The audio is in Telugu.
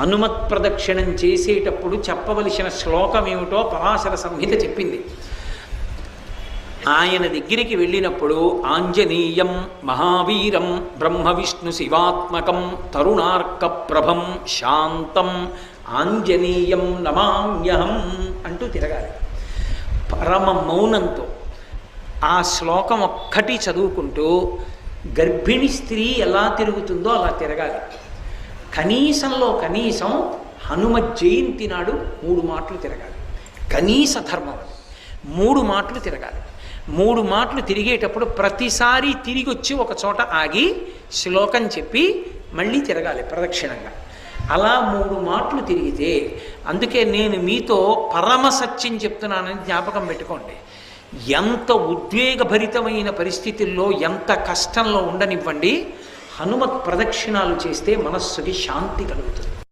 హనుమత్ ప్రదక్షిణం చేసేటప్పుడు చెప్పవలసిన శ్లోకం ఏమిటో పరాశర సంహిత చెప్పింది. ఆయన దగ్గరికి వెళ్ళినప్పుడు ఆంజనేయం మహావీరం బ్రహ్మ విష్ణు శివాత్మకం తరుణార్క ప్రభం శాంతం ఆంజనేయం నమామ్యహం అంటూ తిరగాలి. పరమ మౌనంతో ఆ శ్లోకం ఒక్కటి చదువుకుంటూ గర్భిణి స్త్రీ ఎలా తిరుగుతుందో అలా తిరగాలి. కనీసంలో కనీసం హనుమ జయంతి నాడు 3 మాటలు తిరగాలి. కనీస ధర్మం అది. 3 మాటలు తిరగాలి. 3 మాటలు తిరిగేటప్పుడు ప్రతిసారి తిరిగి వచ్చి ఒక చోట ఆగి శ్లోకం చెప్పి మళ్ళీ తిరగాలి ప్రదక్షిణంగా. అలా 3 మాటలు తిరిగితే, అందుకే నేను మీతో పరమ సత్యం చెప్తున్నానని జ్ఞాపకం పెట్టుకోండి. ఎంత ఉద్వేగభరితమైన పరిస్థితుల్లో, ఎంత కష్టంలో ఉండనివ్వండి, హనుమత్ ప్రదక్షిణాలు చేస్తే మనస్సుకి శాంతి కలుగుతుంది.